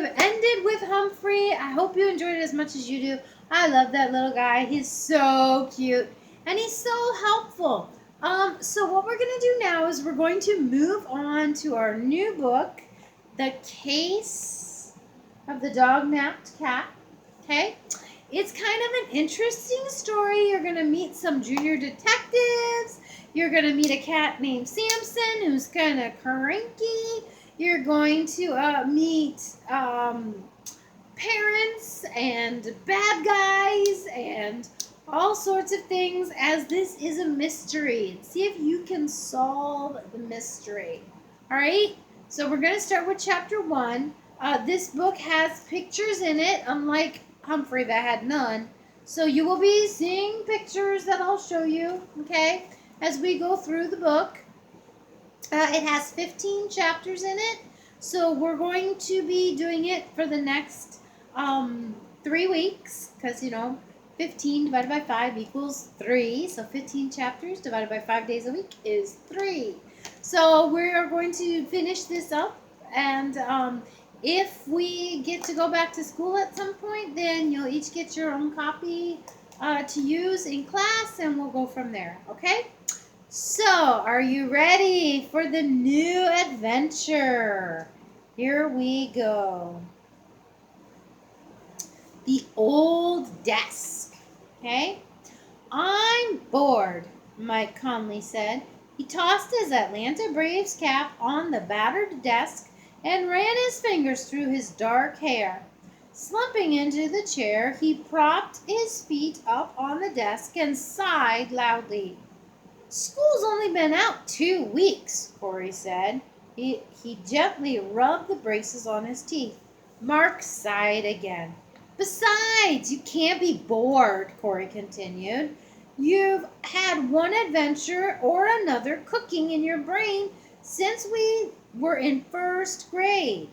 have ended with Humphrey. I hope you enjoyed it as much as you do. I love that little guy. He's so cute and he's so helpful. So what we're going to do now is we're going to move on to our new book, The Case of the Dognapped Cat. Okay? It's kind of an interesting story. You're going to meet some junior detectives. You're going to meet a cat named Samson who's kind of cranky. You're going to meet parents and bad guys and all sorts of things, as this is a mystery. See if you can solve the mystery. All right? So we're going to start with chapter 1. This book has pictures in it, unlike Humphrey that had none. So you will be seeing pictures that I'll show you, okay, as we go through the book. It has 15 chapters in it, so we're going to be doing it for the next 3 weeks, because, 15 divided by 5 equals 3, so 15 chapters divided by 5 days a week is 3. So we're going to finish this up, and if we get to go back to school at some point, then you'll each get your own copy to use in class, and we'll go from there, okay? So, are you ready for the new adventure? Here we go. The old desk. Okay? I'm bored, Mike Conley said. He tossed his Atlanta Braves cap on the battered desk and ran his fingers through his dark hair. Slumping into the chair, he propped his feet up on the desk and sighed loudly. School's only been out 2 weeks, Corey said. He gently rubbed the braces on his teeth. Mark sighed again. Besides, you can't be bored, Corey continued. You've had one adventure or another cooking in your brain since we were in first grade.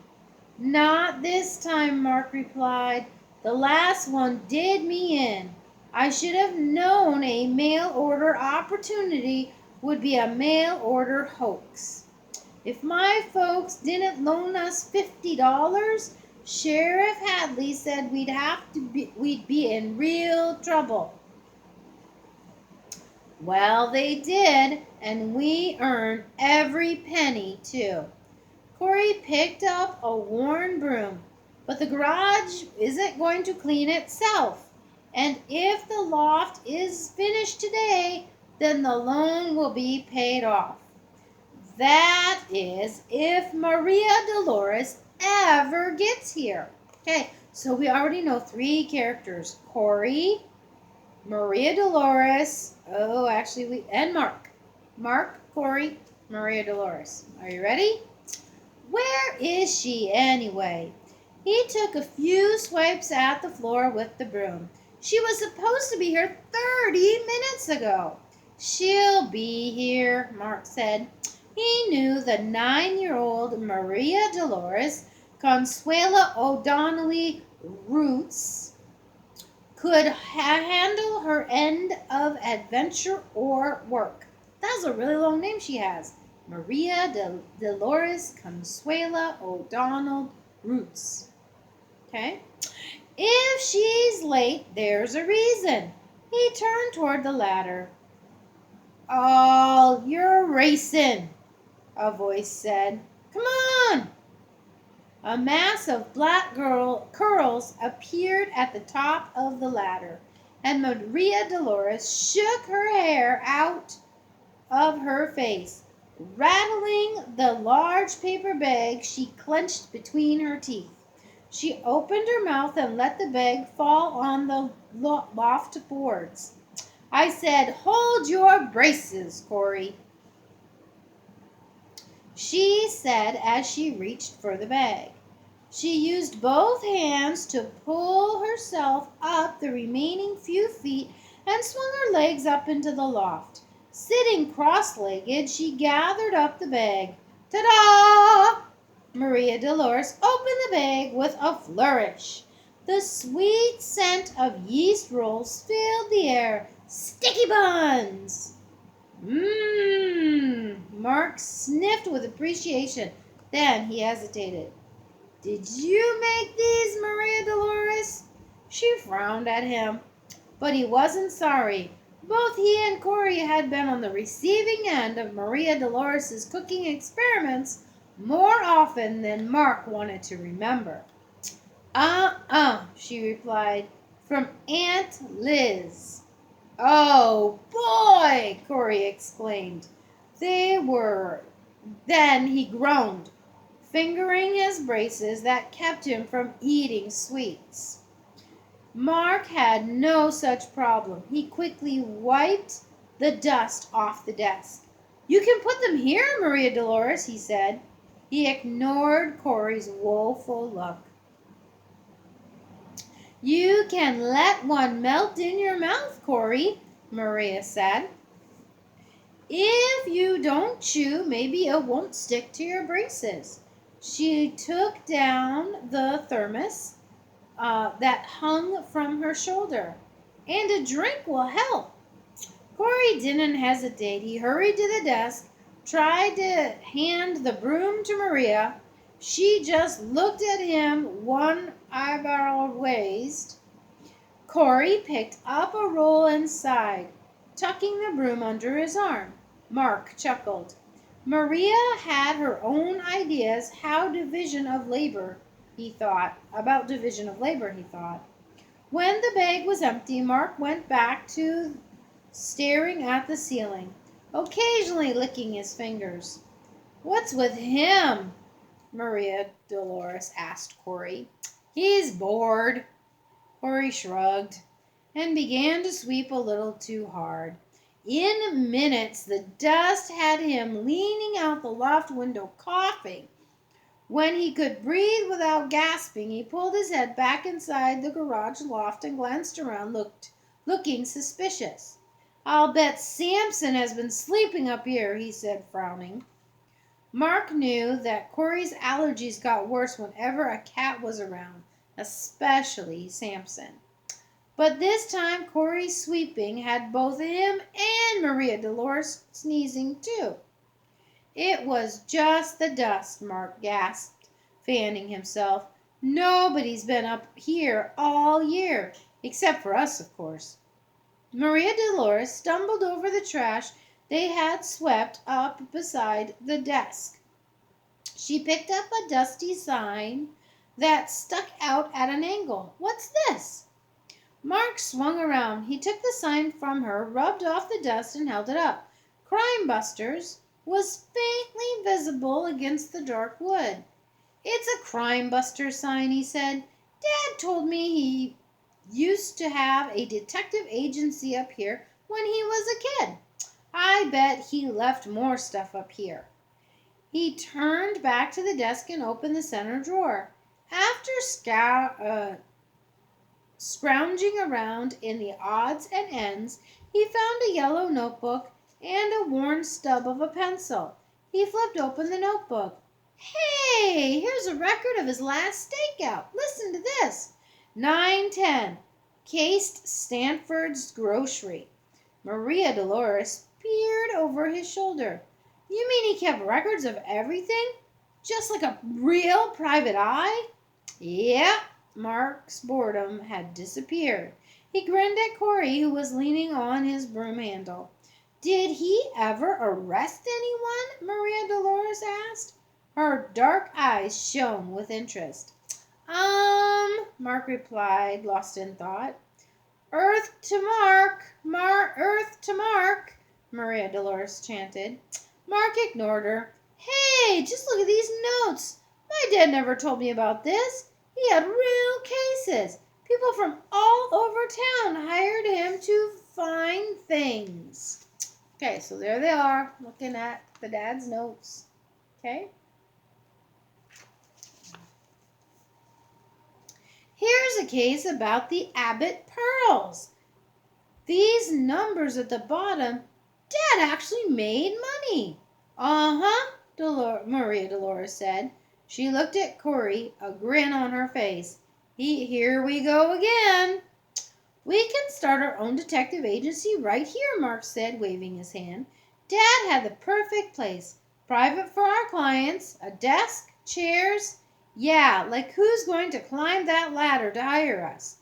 Not this time, Mark replied. The last one did me in. I should have known a mail order opportunity would be a mail order hoax. If my folks didn't loan us $50, Sheriff Hadley said we'd be in real trouble. Well, they did, and we earned every penny, too. Corey picked up a worn broom, but the garage isn't going to clean itself. And if the loft is finished today, then the loan will be paid off. That is, if Maria Dolores ever gets here. Okay, so we already know 3 characters. Corey, Maria Dolores, and Mark. Mark, Corey, Maria Dolores. Are you ready? Where is she anyway? He took a few swipes at the floor with the broom. She was supposed to be here 30 minutes ago. She'll be here, Mark said. He knew the 9-year-old Maria Dolores Consuela O'Donnelly Roots could handle her end of adventure or work. That's a really long name she has. Maria Dolores Consuela O'Donnell Roots. Okay? If she's late, there's a reason. He turned toward the ladder. Oh, you're racing, a voice said. Come on! A mass of black curls appeared at the top of the ladder, and Maria Dolores shook her hair out of her face, rattling the large paper bag she clenched between her teeth. She opened her mouth and let the bag fall on the loft boards. I said, hold your braces, Corey, she said as she reached for the bag. She used both hands to pull herself up the remaining few feet and swung her legs up into the loft. Sitting cross-legged, she gathered up the bag. Ta-da! Maria Dolores opened the bag with a flourish. The sweet scent of yeast rolls filled the air. Sticky buns! Mmm! Mark sniffed with appreciation. Then he hesitated. Did you make these, Maria Dolores? She frowned at him, but he wasn't sorry. Both he and Corey had been on the receiving end of Maria Dolores's cooking experiments more often than Mark wanted to remember. She replied, from Aunt Liz. Oh, boy, Corey exclaimed. They were. Then he groaned, fingering his braces that kept him from eating sweets. Mark had no such problem. He quickly wiped the dust off the desk. You can put them here, Maria Dolores, he said. He ignored Corey's woeful look. You can let one melt in your mouth, Corey, Maria said. If you don't chew, maybe it won't stick to your braces. She took down the thermos that hung from her shoulder. And a drink will help. Corey didn't hesitate. He hurried to the desk, tried to hand the broom to Maria. She just looked at him, one eyebrow raised. Corey picked up a roll and sighed, tucking the broom under his arm. Mark chuckled. Maria had her own ideas about division of labor, he thought. When the bag was empty, Mark went back to staring at the ceiling, occasionally licking his fingers. What's with him? Maria Dolores asked Corey. He's bored. Corey shrugged and began to sweep a little too hard. In minutes, the dust had him leaning out the loft window, coughing. When he could breathe without gasping, he pulled his head back inside the garage loft and glanced around, looking suspicious. I'll bet Samson has been sleeping up here, he said, frowning. Mark knew that Corey's allergies got worse whenever a cat was around, especially Samson. But this time, Corey's sweeping had both him and Maria Dolores sneezing too. It was just the dust, Mark gasped, fanning himself. Nobody's been up here all year, except for us, of course. Maria Dolores stumbled over the trash they had swept up beside the desk. She picked up a dusty sign that stuck out at an angle. What's this? Mark swung around. He took the sign from her, rubbed off the dust, and held it up. Crime Busters was faintly visible against the dark wood. It's a Crime Buster sign, he said. Dad told me he used to have a detective agency up here when he was a kid. I bet he left more stuff up here. He turned back to the desk and opened the center drawer. After scrounging around in the odds and ends, he found a yellow notebook and a worn stub of a pencil. He flipped open the notebook. Hey, here's a record of his last stakeout. Listen to this. 9:10, Cased Stanford's Grocery. Maria Dolores peered over his shoulder. You mean he kept records of everything? Just like a real private eye? Yeah, Mark's boredom had disappeared. He grinned at Corey, who was leaning on his broom handle. Did he ever arrest anyone? Maria Dolores asked. Her dark eyes shone with interest. Mark replied, lost in thought. Earth to Mark, Earth to Mark, Maria Dolores chanted. Mark ignored her. Hey, just look at these notes. My dad never told me about this. He had real cases. People from all over town hired him to find things. Okay, so there they are, looking at the dad's notes. Okay? Here's a case about the Abbott pearls. These numbers at the bottom, Dad actually made money. Maria Dolores said. She looked at Corey, a grin on her face. Here we go again. We can start our own detective agency right here, Mark said, waving his hand. Dad had the perfect place. Private for our clients, a desk, chairs. Yeah, like who's going to climb that ladder to hire us?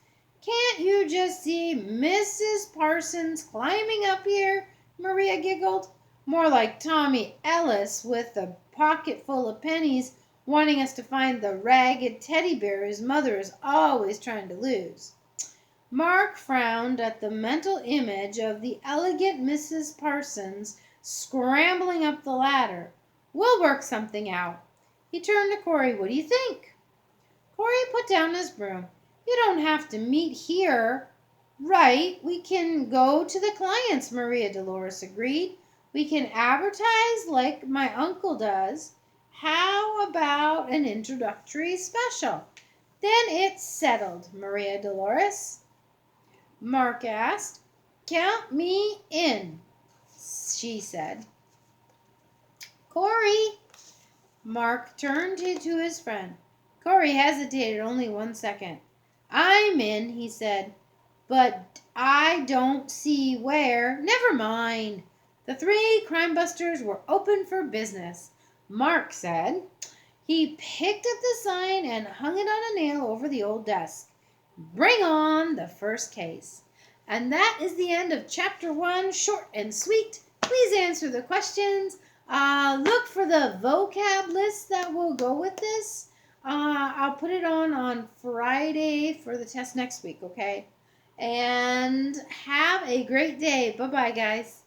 Can't you just see Mrs. Parsons climbing up here? Maria giggled. More like Tommy Ellis with a pocket full of pennies wanting us to find the ragged teddy bear his mother is always trying to lose. Mark frowned at the mental image of the elegant Mrs. Parsons scrambling up the ladder. We'll work something out. He turned to Corey. What do you think? Corey put down his broom. You don't have to meet here. Right, we can go to the clients, Maria Dolores agreed. We can advertise like my uncle does. How about an introductory special? Then it's settled, Maria Dolores. Mark asked. Count me in, she said. Corey. Mark turned to his friend. Corey hesitated only 1 second. I'm in, he said, but I don't see where. Never mind. The three crime busters were open for business. Mark said. He picked up the sign and hung it on a nail over the old desk. Bring on the first case. And that is the end of chapter 1, short and sweet. Please answer the questions. Look for the vocab list that will go with this. I'll put it on Friday for the test next week, okay? And have a great day. Bye-bye, guys.